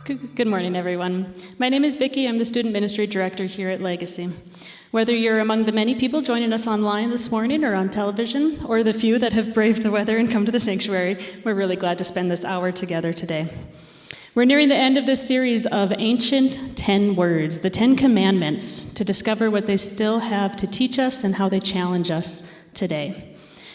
Good morning, everyone. My name is Vicky. I'm the Student Ministry Director here at Legacy. Whether you're among the many people joining us online this morning or on television, or the few that have braved the weather and come to the sanctuary, we're really glad to spend this hour together today. We're nearing the end of this series of ancient 10 words, the 10 commandments, to discover what they still have to teach us and how they challenge us today.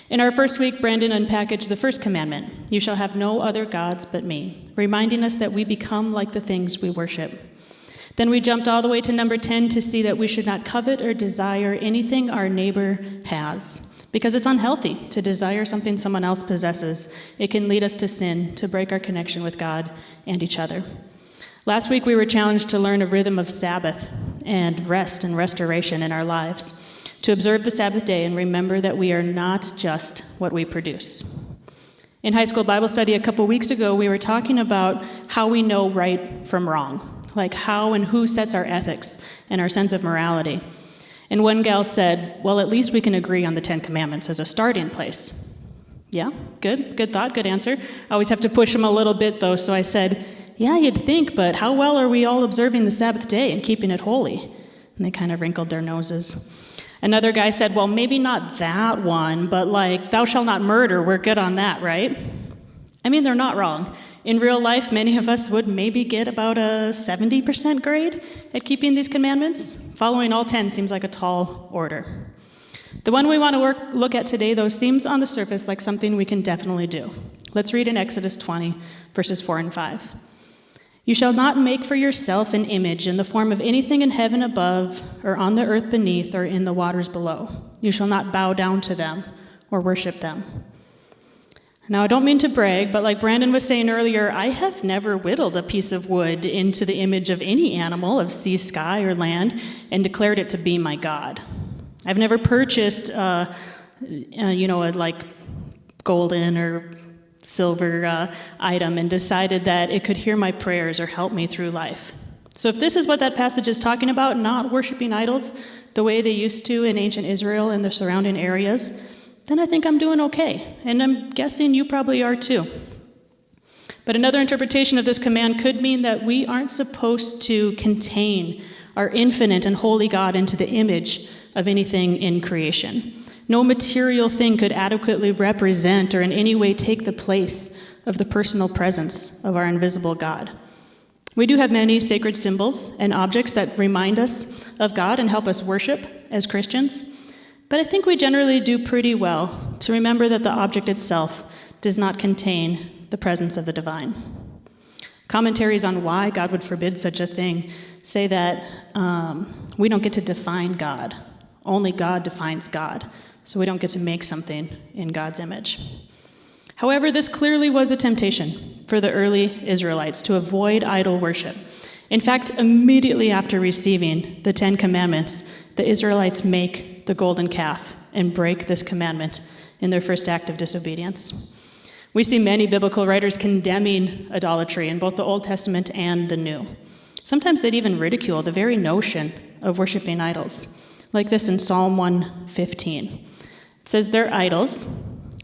In our first week, Brandon unpackaged the first commandment, "You shall have no other gods but me," reminding us that we become like the things we worship. Then we jumped all the way to number 10 to see that we should not covet or desire anything our neighbor has, because it's unhealthy to desire something someone else possesses. It can lead us to sin, to break our connection with God and each other. Last week, we were challenged to learn a rhythm of Sabbath and rest and restoration in our lives, to observe the Sabbath day and remember that we are not just what we produce. In high school Bible study a couple weeks ago, we were talking about how we know right from wrong, like how and who sets our ethics and our sense of morality. And one gal said, well, at least we can agree on the 10 Commandments as a starting place. Yeah, good thought, good answer. I always have to push them a little bit, though, so I said, yeah, you'd think, but how well are we all observing the Sabbath day and keeping it holy? And they kind of wrinkled their noses. Another guy said, well, maybe not that one, but like, thou shalt not murder, we're good on that, right? I mean, they're not wrong. In real life, many of us would maybe get about a 70% grade at keeping these commandments. Following all 10 seems like a tall order. The one we want to look at today, though, seems on the surface like something we can definitely do. Let's read in Exodus 20, verses 4 and 5. You shall not make for yourself an image in the form of anything in heaven above, or on the earth beneath, or in the waters below. You shall not bow down to them or worship them. Now, I don't mean to brag, but like Brandon was saying earlier, I have never whittled a piece of wood into the image of any animal of sea, sky, or land and declared it to be my God. I've never purchased, a golden or silver item and decided that it could hear my prayers or help me through life. So if this is what that passage is talking about, not worshiping idols the way they used to in ancient Israel and the surrounding areas, then I think I'm doing okay. And I'm guessing you probably are too. But another interpretation of this command could mean that we aren't supposed to contain our infinite and holy God into the image of anything in creation. No material thing could adequately represent or in any way take the place of the personal presence of our invisible God. We do have many sacred symbols and objects that remind us of God and help us worship as Christians, but I think we generally do pretty well to remember that the object itself does not contain the presence of the divine. Commentaries on why God would forbid such a thing say that we don't get to define God. Only God defines God. So we don't get to make something in God's image. However, this clearly was a temptation for the early Israelites to avoid idol worship. In fact, immediately after receiving the 10 Commandments, the Israelites make the golden calf and break this commandment in their first act of disobedience. We see many biblical writers condemning idolatry in both the Old Testament and the New. Sometimes they'd even ridicule the very notion of worshiping idols, like this in Psalm 115. It says, their idols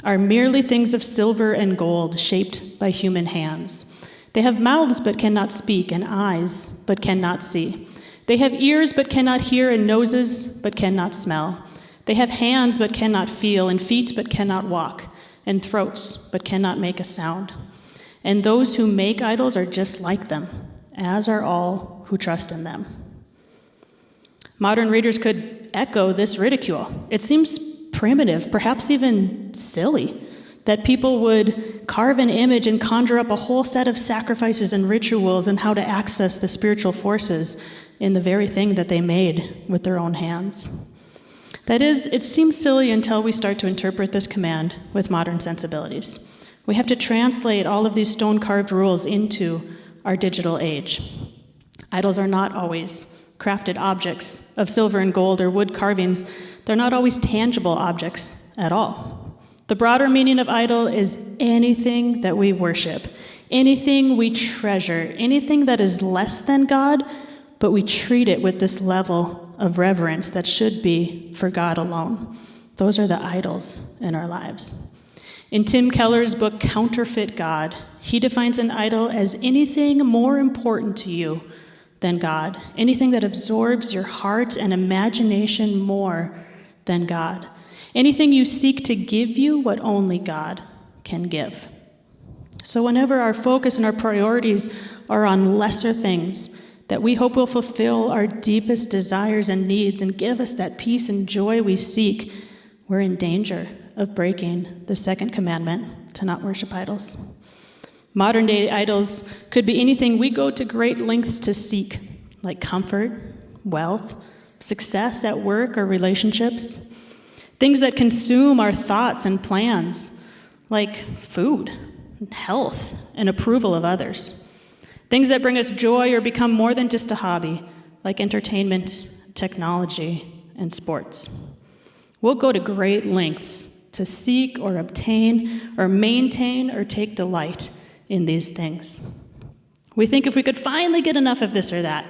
are merely things of silver and gold shaped by human hands. They have mouths but cannot speak, and eyes but cannot see. They have ears but cannot hear, and noses but cannot smell. They have hands but cannot feel, and feet but cannot walk, and throats but cannot make a sound. And those who make idols are just like them, as are all who trust in them. Modern readers could echo this ridicule. It seems primitive, perhaps even silly, that people would carve an image and conjure up a whole set of sacrifices and rituals and how to access the spiritual forces in the very thing that they made with their own hands. That is, it seems silly until we start to interpret this command with modern sensibilities. We have to translate all of these stone-carved rules into our digital age. Idols are not always crafted objects of silver and gold or wood carvings. They're not always tangible objects at all. The broader meaning of idol is anything that we worship, anything we treasure, anything that is less than God, but we treat it with this level of reverence that should be for God alone. Those are the idols in our lives. In Tim Keller's book, Counterfeit God, he defines an idol as anything more important to you than God, anything that absorbs your heart and imagination more than God, anything you seek to give you what only God can give. So whenever our focus and our priorities are on lesser things that we hope will fulfill our deepest desires and needs and give us that peace and joy we seek, we're in danger of breaking the second commandment to not worship idols. Modern-day idols could be anything we go to great lengths to seek, like comfort, wealth, success at work or relationships. Things that consume our thoughts and plans, like food, health, and approval of others. Things that bring us joy or become more than just a hobby, like entertainment, technology, and sports. We'll go to great lengths to seek or obtain or maintain or take delight in these things. We think if we could finally get enough of this or that,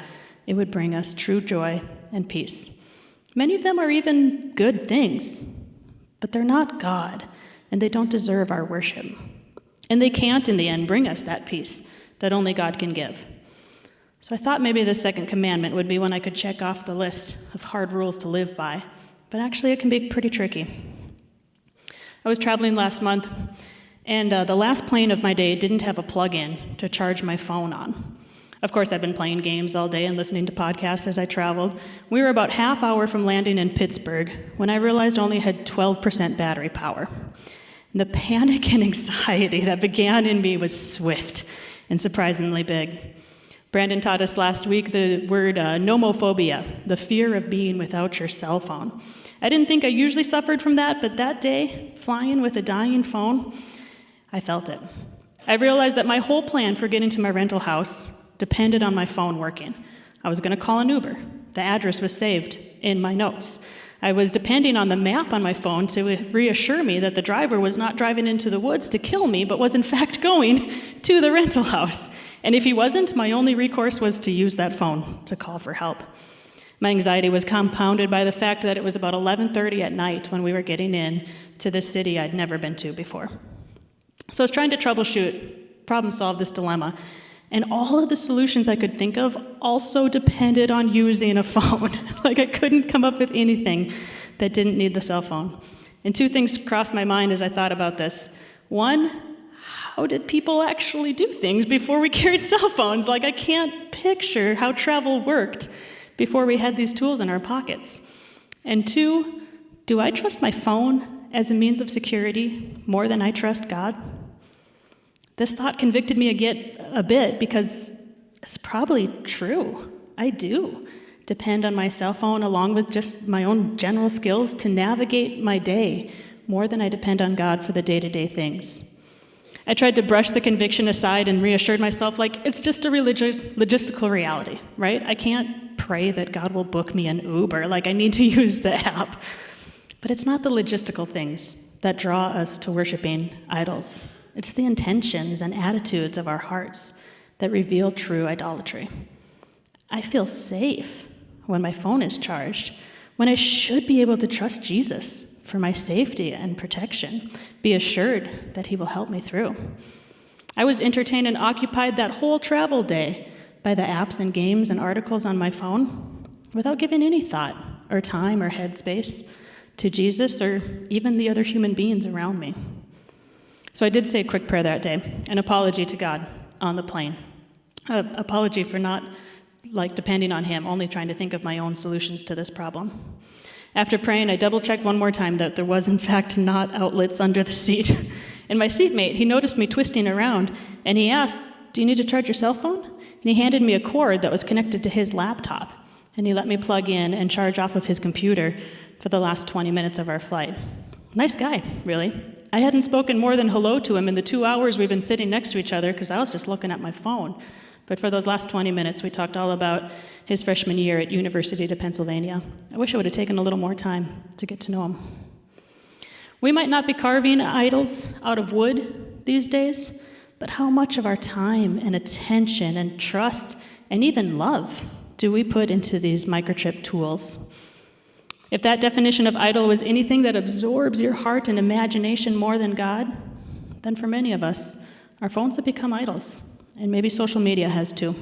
it would bring us true joy and peace. Many of them are even good things, but they're not God, and they don't deserve our worship. And they can't, in the end, bring us that peace that only God can give. So I thought maybe the second commandment would be one I could check off the list of hard rules to live by, but actually it can be pretty tricky. I was traveling last month, and the last plane of my day didn't have a plug-in to charge my phone on. Of course, I've been playing games all day and listening to podcasts as I traveled. We were about half hour from landing in Pittsburgh when I realized I only had 12% battery power. And the panic and anxiety that began in me was swift and surprisingly big. Brandon taught us last week the word nomophobia, the fear of being without your cell phone. I didn't think I usually suffered from that, but that day, flying with a dying phone, I felt it. I realized that my whole plan for getting to my rental house depended on my phone working. I was going to call an Uber. The address was saved in my notes. I was depending on the map on my phone to reassure me that the driver was not driving into the woods to kill me, but was in fact going to the rental house. And if he wasn't, my only recourse was to use that phone to call for help. My anxiety was compounded by the fact that it was about 11:30 at night when we were getting in to this city I'd never been to before. So I was trying to troubleshoot, problem solve this dilemma, and all of the solutions I could think of also depended on using a phone. Like I couldn't come up with anything that didn't need the cell phone. And two things crossed my mind as I thought about this. One, how did people actually do things before we carried cell phones? Like I can't picture how travel worked before we had these tools in our pockets. And two, do I trust my phone as a means of security more than I trust God? This thought convicted me a bit because it's probably true. I do depend on my cell phone along with just my own general skills to navigate my day more than I depend on God for the day-to-day things. I tried to brush the conviction aside and reassured myself, like, it's just a logistical reality, right? I can't pray that God will book me an Uber, like I need to use the app. But it's not the logistical things that draw us to worshiping idols. It's the intentions and attitudes of our hearts that reveal true idolatry. I feel safe when my phone is charged, when I should be able to trust Jesus for my safety and protection, be assured that he will help me through. I was entertained and occupied that whole travel day by the apps and games and articles on my phone without giving any thought or time or headspace to Jesus or even the other human beings around me. So I did say a quick prayer that day, an apology to God on the plane. An apology for not depending on him, only trying to think of my own solutions to this problem. After praying, I double-checked one more time that there was, in fact, not outlets under the seat. And my seatmate, he noticed me twisting around, and he asked, "Do you need to charge your cell phone?" And he handed me a cord that was connected to his laptop, and he let me plug in and charge off of his computer for the last 20 minutes of our flight. Nice guy, really. I hadn't spoken more than hello to him in the 2 hours we've been sitting next to each other because I was just looking at my phone. But for those last 20 minutes, we talked all about his freshman year at University of Pennsylvania. I wish I would have taken a little more time to get to know him. We might not be carving idols out of wood these days, but how much of our time and attention and trust and even love do we put into these microchip tools? If that definition of idol was anything that absorbs your heart and imagination more than God, then for many of us, our phones have become idols, and maybe social media has too.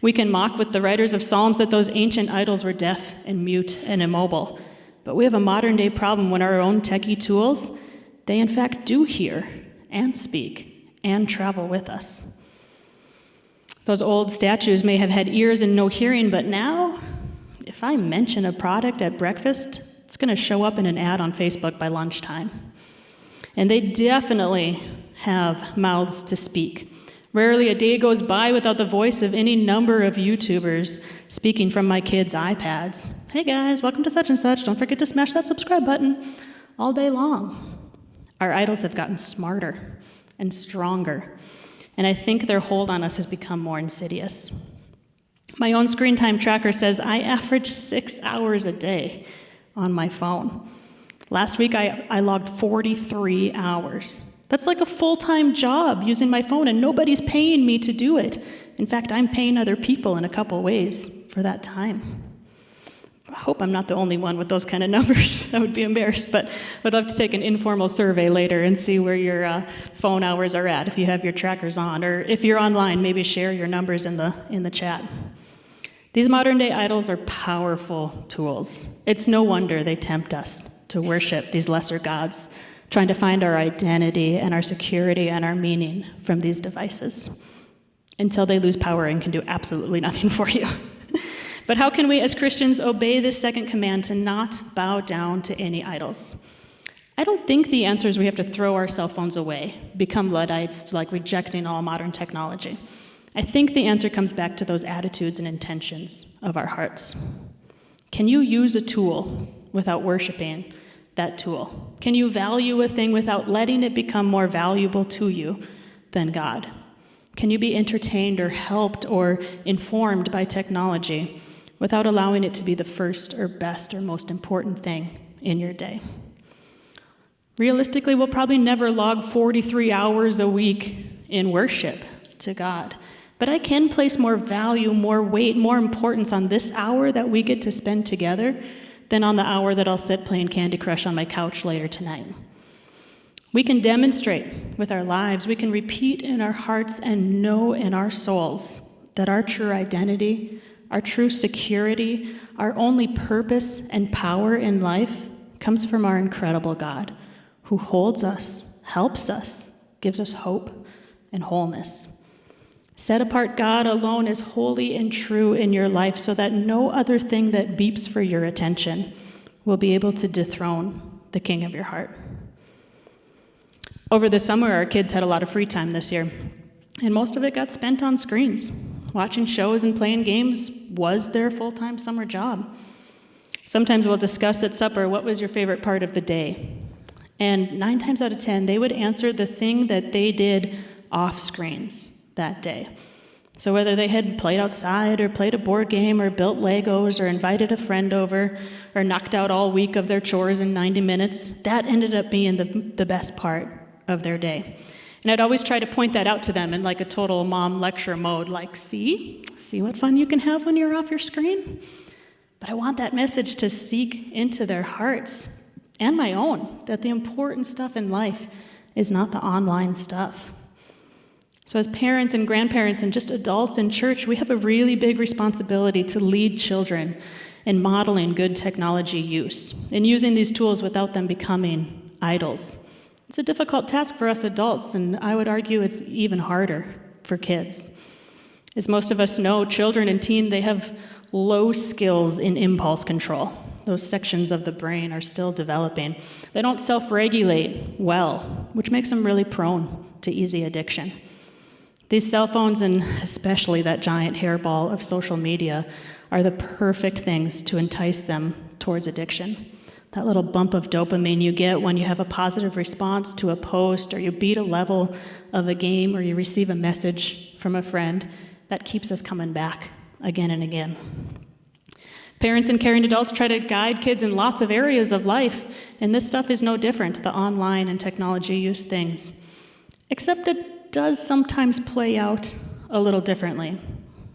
We can mock with the writers of Psalms that those ancient idols were deaf and mute and immobile, but we have a modern-day problem when our own techie tools, they in fact do hear and speak and travel with us. Those old statues may have had ears and no hearing, but now, if I mention a product at breakfast, it's going to show up in an ad on Facebook by lunchtime. And they definitely have mouths to speak. Rarely a day goes by without the voice of any number of YouTubers speaking from my kids' iPads. Hey guys, welcome to such and such. Don't forget to smash that subscribe button all day long. Our idols have gotten smarter and stronger, and I think their hold on us has become more insidious. My own screen time tracker says I average 6 hours a day on my phone. Last week, I logged 43 hours. That's like a full-time job using my phone, and nobody's paying me to do it. In fact, I'm paying other people in a couple ways for that time. I hope I'm not the only one with those kind of numbers. I would be embarrassed, but I'd love to take an informal survey later and see where your phone hours are at, if you have your trackers on, or if you're online, maybe share your numbers in the chat. These modern-day idols are powerful tools. It's no wonder they tempt us to worship these lesser gods, trying to find our identity and our security and our meaning from these devices, until they lose power and can do absolutely nothing for you. But how can we as Christians obey this second command to not bow down to any idols? I don't think the answer is we have to throw our cell phones away, become Luddites, like rejecting all modern technology. I think the answer comes back to those attitudes and intentions of our hearts. Can you use a tool without worshiping that tool? Can you value a thing without letting it become more valuable to you than God? Can you be entertained or helped or informed by technology without allowing it to be the first or best or most important thing in your day? Realistically, we'll probably never log 43 hours a week in worship to God. But I can place more value, more weight, more importance on this hour that we get to spend together than on the hour that I'll sit playing Candy Crush on my couch later tonight. We can demonstrate with our lives, we can repeat in our hearts and know in our souls that our true identity, our true security, our only purpose and power in life comes from our incredible God, who holds us, helps us, gives us hope and wholeness. Set apart God alone as holy and true in your life so that no other thing that beeps for your attention will be able to dethrone the King of your heart. Over the summer, our kids had a lot of free time this year, and most of it got spent on screens. Watching shows and playing games was their full-time summer job. Sometimes we'll discuss at supper, what was your favorite part of the day? And 9 times out of 10, they would answer the thing that they did off screens that day. So whether they had played outside or played a board game or built Legos or invited a friend over or knocked out all week of their chores in 90 minutes, that ended up being the best part of their day. And I'd always try to point that out to them in like a total mom lecture mode, like, see what fun you can have when you're off your screen? But I want that message to seek into their hearts and my own, that the important stuff in life is not the online stuff. So as parents and grandparents and just adults in church, we have a really big responsibility to lead children in modeling good technology use and using these tools without them becoming idols. It's a difficult task for us adults, and I would argue it's even harder for kids. As most of us know, children and teens, they have low skills in impulse control. Those sections of the brain are still developing. They don't self-regulate well, which makes them really prone to easy addiction. These cell phones, and especially that giant hairball of social media, are the perfect things to entice them towards addiction. That little bump of dopamine you get when you have a positive response to a post, or you beat a level of a game, or you receive a message from a friend, that keeps us coming back again and again. Parents and caring adults try to guide kids in lots of areas of life, and this stuff is no different, the online and technology use things. Except it does sometimes play out a little differently.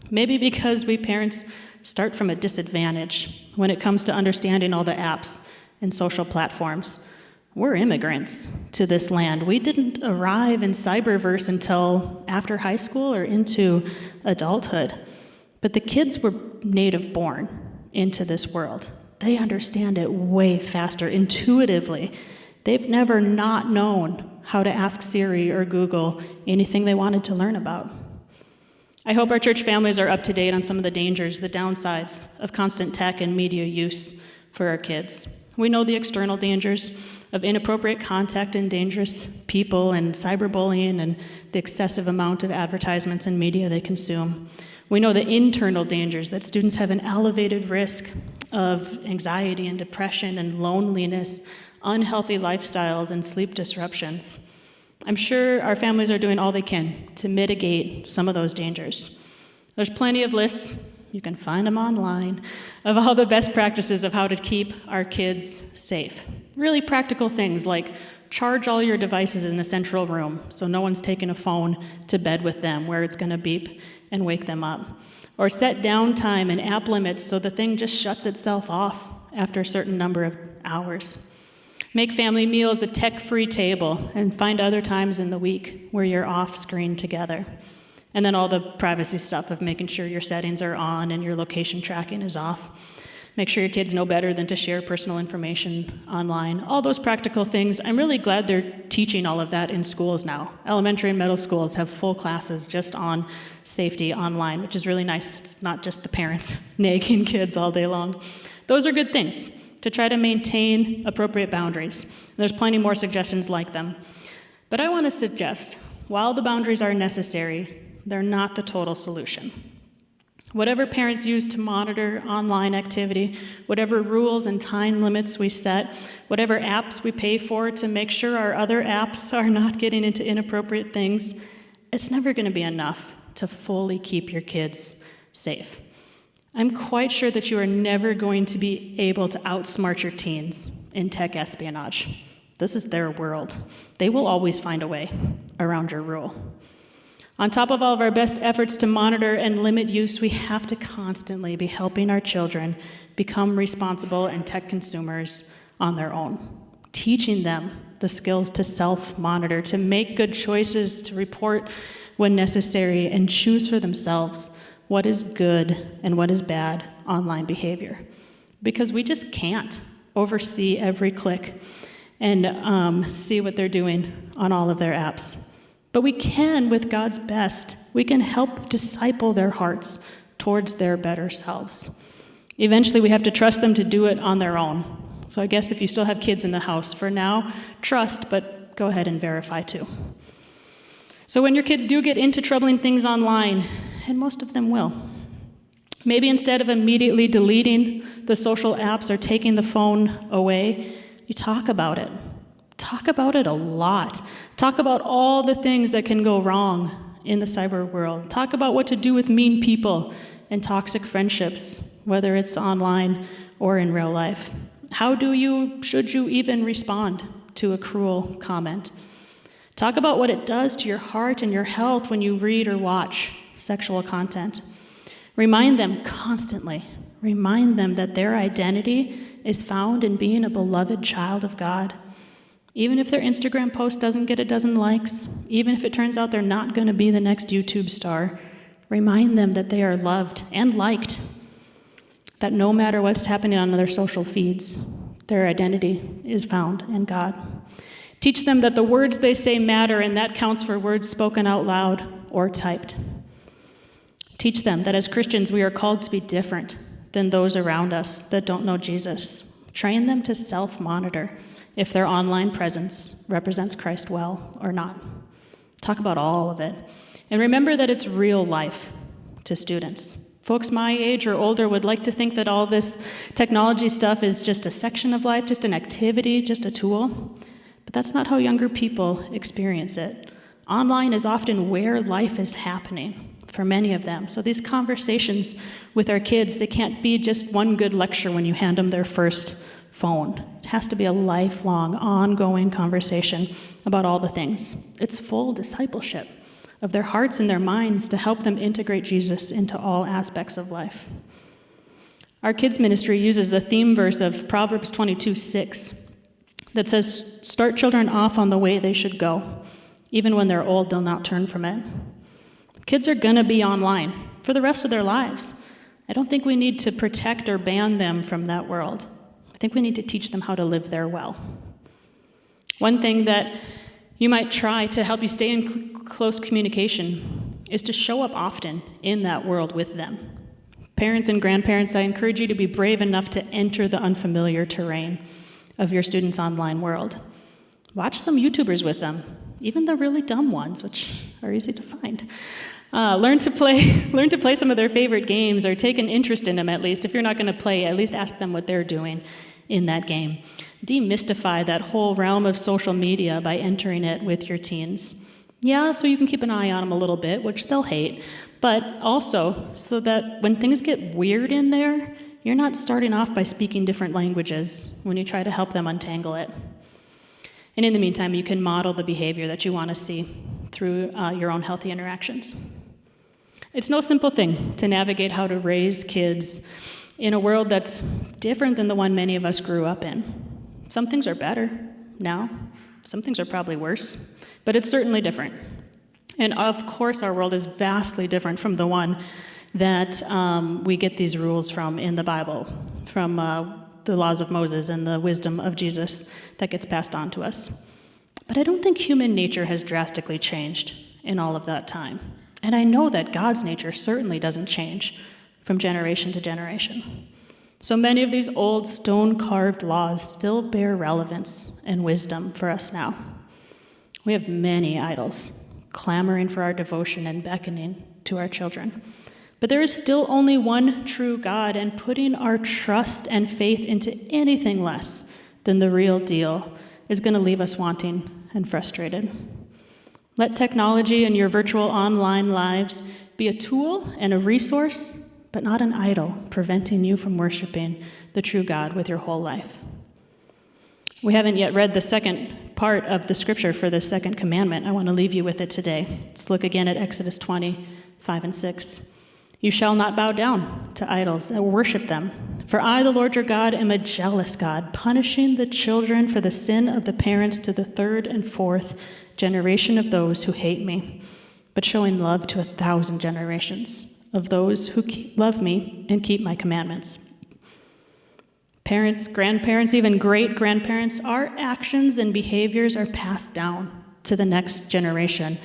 Maybe because we parents start from a disadvantage when it comes to understanding all the apps and social platforms. We're immigrants to this land. We didn't arrive in cyberverse until after high school or into adulthood. But the kids were native born into this world. They understand it way faster, intuitively. They've never not known how to ask Siri or Google anything they wanted to learn about. I hope our church families are up to date on some of the dangers, the downsides of constant tech and media use for our kids. We know the external dangers of inappropriate contact and dangerous people and cyberbullying and the excessive amount of advertisements and media they consume. We know the internal dangers, that students have an elevated risk of anxiety and depression and loneliness, unhealthy lifestyles, and sleep disruptions. I'm sure our families are doing all they can to mitigate some of those dangers. There's plenty of lists, you can find them online, of all the best practices of how to keep our kids safe. Really practical things like charge all your devices in a central room so no one's taking a phone to bed with them where it's going to beep and wake them up. Or set downtime and app limits so the thing just shuts itself off after a certain number of hours. Make family meals a tech-free table and find other times in the week where you're off screen together. And then all the privacy stuff of making sure your settings are on and your location tracking is off. Make sure your kids know better than to share personal information online. All those practical things. I'm really glad they're teaching all of that in schools now. Elementary and middle schools have full classes just on safety online, which is really nice. It's not just the parents nagging kids all day long. Those are good things to try to maintain appropriate boundaries. There's plenty more suggestions like them. But I want to suggest, while the boundaries are necessary, they're not the total solution. Whatever parents use to monitor online activity, whatever rules and time limits we set, whatever apps we pay for to make sure our other apps are not getting into inappropriate things, it's never going to be enough to fully keep your kids safe. I'm quite sure that you are never going to be able to outsmart your teens in tech espionage. This is their world. They will always find a way around your rule. On top of all of our best efforts to monitor and limit use, we have to constantly be helping our children become responsible and tech consumers on their own, teaching them the skills to self-monitor, to make good choices, to report when necessary, and choose for themselves what is good and what is bad online behavior. Because we just can't oversee every click and see what they're doing on all of their apps. But we can, with God's best, we can help disciple their hearts towards their better selves. Eventually, we have to trust them to do it on their own. So I guess if you still have kids in the house, for now, trust, but go ahead and verify too. So when your kids do get into troubling things online, and most of them will, maybe instead of immediately deleting the social apps or taking the phone away, you talk about it. Talk about it a lot. Talk about all the things that can go wrong in the cyber world. Talk about what to do with mean people and toxic friendships, whether it's online or in real life. Should you even respond to a cruel comment? Talk about what it does to your heart and your health when you read or watch sexual content. Remind them constantly. Remind them that their identity is found in being a beloved child of God. Even if their Instagram post doesn't get a dozen likes, even if it turns out they're not going to be the next YouTube star, remind them that they are loved and liked, that no matter what's happening on their social feeds, their identity is found in God. Teach them that the words they say matter, and that counts for words spoken out loud or typed. Teach them that as Christians, we are called to be different than those around us that don't know Jesus. Train them to self-monitor if their online presence represents Christ well or not. Talk about all of it. And remember that it's real life to students. Folks my age or older would like to think that all this technology stuff is just a section of life, just an activity, just a tool. But that's not how younger people experience it. Online is often where life is happening for many of them. So these conversations with our kids, they can't be just one good lecture when you hand them their first phone. It has to be a lifelong, ongoing conversation about all the things. It's full discipleship of their hearts and their minds to help them integrate Jesus into all aspects of life. Our kids' ministry uses a theme verse of Proverbs 22:6. that says, start children off on the way they should go. Even when they're old, they'll not turn from it. Kids are going to be online for the rest of their lives. I don't think we need to protect or ban them from that world. I think we need to teach them how to live there well. One thing that you might try to help you stay in close communication is to show up often in that world with them. Parents and grandparents, I encourage you to be brave enough to enter the unfamiliar terrain of your students' online world. Watch some YouTubers with them, even the really dumb ones, which are easy to find. Learn to play some of their favorite games, or take an interest in them at least. If you're not going to play, at least ask them what they're doing in that game. Demystify that whole realm of social media by entering it with your teens. Yeah, so you can keep an eye on them a little bit, which they'll hate, but also so that when things get weird in there, you're not starting off by speaking different languages when you try to help them untangle it. And in the meantime, you can model the behavior that you want to see through your own healthy interactions. It's no simple thing to navigate how to raise kids in a world that's different than the one many of us grew up in. Some things are better now. Some things are probably worse, but it's certainly different. And of course, our world is vastly different from the one that we get these rules from in the Bible, from the laws of Moses and the wisdom of Jesus that gets passed on to us. But I don't think human nature has drastically changed in all of that time. And I know that God's nature certainly doesn't change from generation to generation. So many of these old stone-carved laws still bear relevance and wisdom for us now. We have many idols clamoring for our devotion and beckoning to our children. But there is still only one true God, and putting our trust and faith into anything less than the real deal is going to leave us wanting and frustrated. Let technology and your virtual online lives be a tool and a resource, but not an idol preventing you from worshiping the true God with your whole life. We haven't yet read the second part of the scripture for the second commandment. I want to leave you with it today. Let's look again at Exodus 20, 5 and 6. You shall not bow down to idols or worship them. For I, the Lord your God, am a jealous God, punishing the children for the sin of the parents to the third and fourth generation of those who hate me, but showing love to 1,000 generations of those who love me and keep my commandments. Parents, grandparents, even great-grandparents, our actions and behaviors are passed down to the next generation.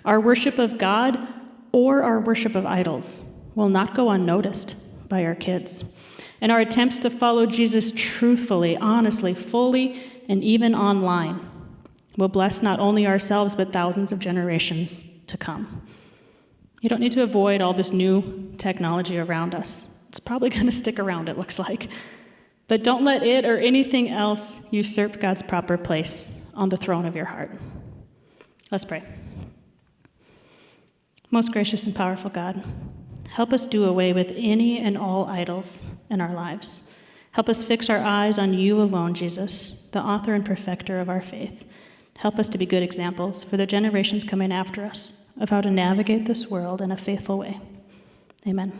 Our worship of God or our worship of idols will not go unnoticed by our kids. And our attempts to follow Jesus truthfully, honestly, fully, and even online will bless not only ourselves, but thousands of generations to come. You don't need to avoid all this new technology around us. It's probably going to stick around, it looks like. But don't let it or anything else usurp God's proper place on the throne of your heart. Let's pray. Most gracious and powerful God, help us do away with any and all idols in our lives. Help us fix our eyes on you alone, Jesus, the author and perfecter of our faith. Help us to be good examples for the generations coming after us of how to navigate this world in a faithful way. Amen.